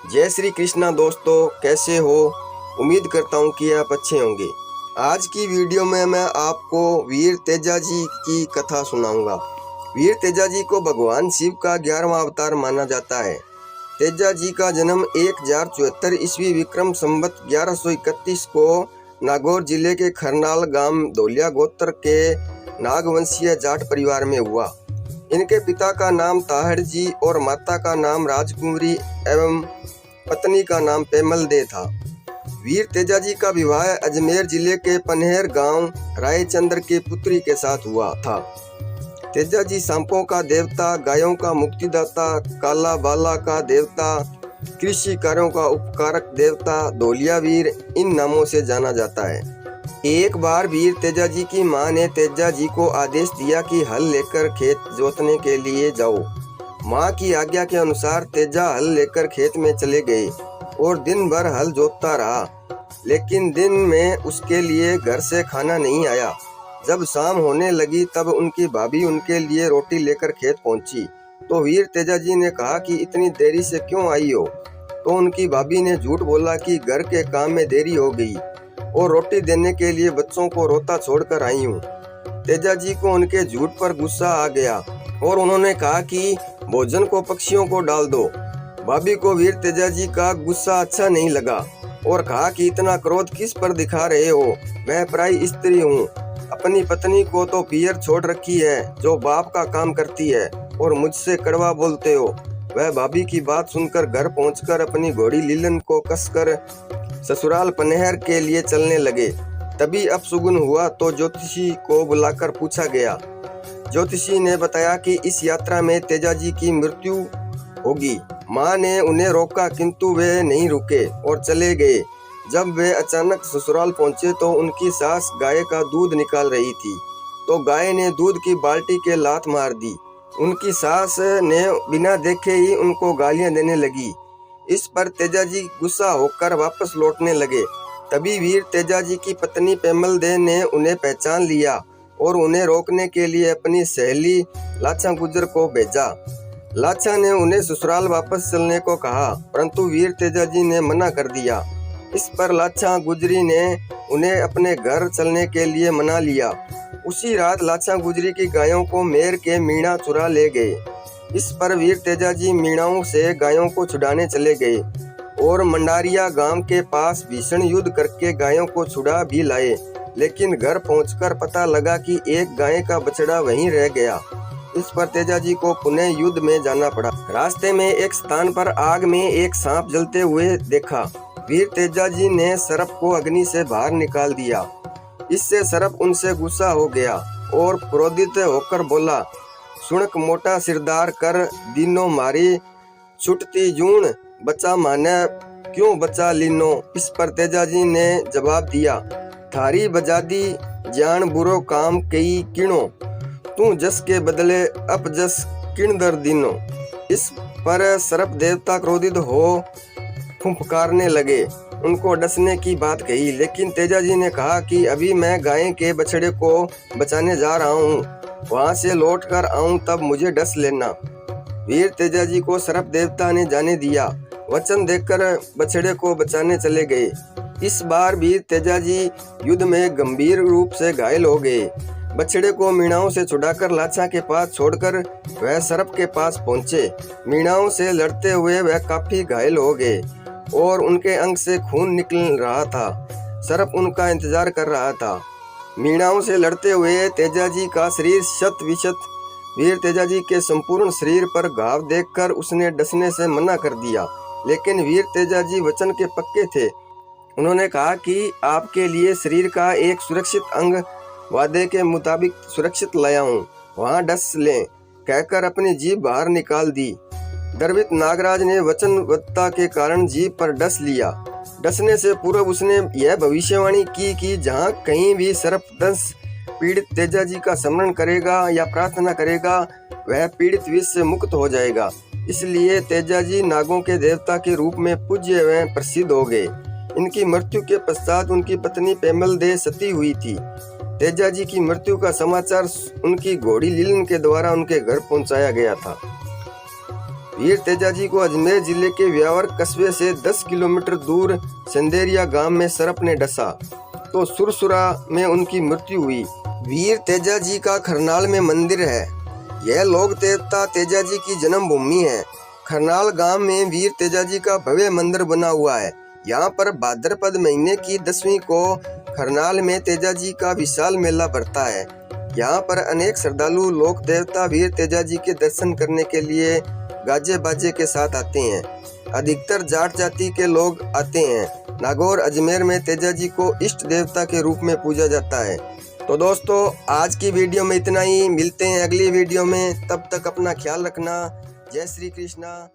जय श्री कृष्णा दोस्तों, कैसे हो? उम्मीद करता हूँ कि आप अच्छे होंगे। आज की वीडियो में मैं आपको वीर तेजाजी की कथा सुनाऊंगा। वीर तेजाजी को भगवान शिव का 11वां अवतार माना जाता है। तेजाजी का जन्म 1074 ईस्वी विक्रम संवत 1131 को नागौर जिले के खरनाल गांव धोलिया गोत्र के नागवंशीय जाट परिवार में हुआ। इनके पिता का नाम ताहड़ जी और माता का नाम राजकुमारी एवं पत्नी का नाम पेमल दे था। वीर तेजाजी का विवाह अजमेर जिले के पनहेर गांव रायचंद्र की पुत्री के साथ हुआ था। तेजाजी सांपों का देवता, गायों का मुक्तिदाता, काला बाला का देवता, कृषि कार्यों का उपकारक देवता, धोलिया वीर इन नामों से जाना जाता है। एक बार वीर तेजाजी की मां ने तेजाजी को आदेश दिया कि हल लेकर खेत जोतने के लिए जाओ। मां की आज्ञा के अनुसार तेजा हल लेकर खेत में चले गए और दिन भर हल जोतता रहा, लेकिन दिन में उसके लिए घर से खाना नहीं आया। जब शाम होने लगी तब उनकी भाभी उनके लिए रोटी लेकर खेत पहुंची तो वीर तेजाजी ने कहा कि इतनी देरी से क्यों आई हो? तो उनकी भाभी ने झूठ बोला कि घर के काम में देरी हो गई और रोटी देने के लिए बच्चों को रोता छोड़कर आई हूँ। तेजाजी को उनके झूठ पर गुस्सा आ गया और उन्होंने कहा कि भोजन को पक्षियों को डाल दो। भाभी को वीर तेजाजी का गुस्सा अच्छा नहीं लगा और कहा कि इतना क्रोध किस पर दिखा रहे हो? मैं पराई स्त्री हूँ, अपनी पत्नी को तो पियर छोड़ रखी है जो बाप का काम करती है और मुझसे कड़वा बोलते हो। वह भाभी की बात सुनकर घर पहुंचकर अपनी घोड़ी लीलन को कसकर ससुराल पनहेर के लिए चलने लगे। तभी अपशुगुन हुआ तो ज्योतिषी को बुलाकर पूछा गया। ज्योतिषी ने बताया कि इस यात्रा में तेजाजी की मृत्यु होगी। मां ने उन्हें रोका किंतु वे नहीं रुके और चले गए। जब वे अचानक ससुराल पहुंचे तो उनकी सास गाय का दूध निकाल रही थी तो गाय ने दूध की बाल्टी के लात मार दी। उनकी सास ने बिना देखे ही उनको गालियां देने लगी। इस पर तेजाजी गुस्सा होकर वापस लौटने लगे। तभी वीर तेजाजी की पत्नी पेमल दे ने उन्हें पहचान लिया और उन्हें रोकने के लिए अपनी सहेली लाछा गुजर को भेजा। लाछा ने उन्हें ससुराल वापस चलने को कहा, परंतु वीर तेजाजी ने मना कर दिया। इस पर लाछा गुजरी ने उन्हें अपने घर चलने के लिए मना लिया। उसी रात लाछा गुजरी की गायों को मेर के मीणा चुरा ले गए। इस पर वीर तेजाजी मीणाओं से गायों को छुड़ाने चले गए और मंडारिया गांव के पास भीषण युद्ध करके गायों को छुड़ा भी लाए, लेकिन घर पहुंचकर पता लगा कि एक गाय का बछड़ा वहीं रह गया। इस पर तेजाजी को पुनः युद्ध में जाना पड़ा। रास्ते में एक स्थान पर आग में एक सांप जलते हुए देखा। वीर तेजाजी ने सर्प को अग्नि से बाहर निकाल दिया। इससे सर्प उनसे गुस्सा हो गया और क्रोधित होकर बोला, सुणक मोटा सिरदार कर दीनो मारी छुटती जून, बचा माने क्यों बचा लीनो। इस पर तेजाजी ने जवाब दिया, थारी बजादी जान बुरो काम कई किणो, तू जस के बदले अपजस किण दर दीनो। इस पर सर्प देवता क्रोधित हो फुंफकारने लगे। उनको डसने की बात कही, लेकिन तेजाजी ने कहा कि अभी मैं गाय के बछड़े को बचाने जा रहा हूँ, वहां से लौट कर आऊं तब मुझे डस लेना। वीर तेजाजी को सर्प देवता ने जाने दिया। वचन देकर बछड़े को बचाने चले गए। इस बार वीर तेजाजी युद्ध में गंभीर रूप से घायल हो गए। बछड़े को मीणाओं से छुड़ाकर लाछा के पास छोड़कर वह सर्प के पास पहुंचे। मीणाओं से लड़ते हुए वह काफी घायल हो गए और उनके अंग से खून निकल रहा था। सर्प उनका इंतजार कर रहा था। मीणाओं से लड़ते हुए तेजाजी का शरीर शत विशत। वीर तेजाजी के संपूर्ण शरीर पर घाव देखकर उसने डसने से मना कर दिया, लेकिन वीर तेजाजी वचन के पक्के थे। उन्होंने कहा कि आपके लिए शरीर का एक सुरक्षित अंग वादे के मुताबिक सुरक्षित लाया हूँ, वहाँ डस लें, कहकर अपनी जीभ बाहर निकाल दी। गर्वित नागराज ने वचनबद्धता के कारण जीभ पर डस लिया। डसने से पूर्व उसने यह भविष्यवाणी की कि जहाँ कहीं भी सर्प दंश पीड़ित तेजाजी का स्मरण करेगा या प्रार्थना करेगा, वह पीड़ित विष से मुक्त हो जाएगा। इसलिए तेजाजी नागों के देवता के रूप में पूज्य एवं प्रसिद्ध हो गए। इनकी मृत्यु के पश्चात उनकी पत्नी पेमल दे सती हुई थी। तेजाजी की मृत्यु का समाचार उनकी घोड़ी लीलन के द्वारा उनके घर पहुंचाया गया था। वीर तेजा जी को अजमेर जिले के व्यावर कस्बे से 10 किलोमीटर दूर संदेरिया गांव में सर्प ने डसा तो सुरसुरा में उनकी मृत्यु हुई। वीर तेजा जी का खरनाल में मंदिर है। यह लोक देवता तेजा जी की जन्मभूमि है। खरनाल गांव में वीर तेजा जी का भव्य मंदिर बना हुआ है। यहाँ पर भाद्रपद महीने की 10वीं को खरनाल में तेजा जी का विशाल मेला भरता है। यहाँ पर अनेक श्रद्धालु लोक देवता वीर तेजा जी के दर्शन करने के लिए गाजे बाजे के साथ आते हैं। अधिकतर जाट जाति के लोग आते हैं। नागौर अजमेर में तेजा जी को इष्ट देवता के रूप में पूजा जाता है। तो दोस्तों, आज की वीडियो में इतना ही। मिलते हैं अगली वीडियो में, तब तक अपना ख्याल रखना। जय श्री कृष्णा।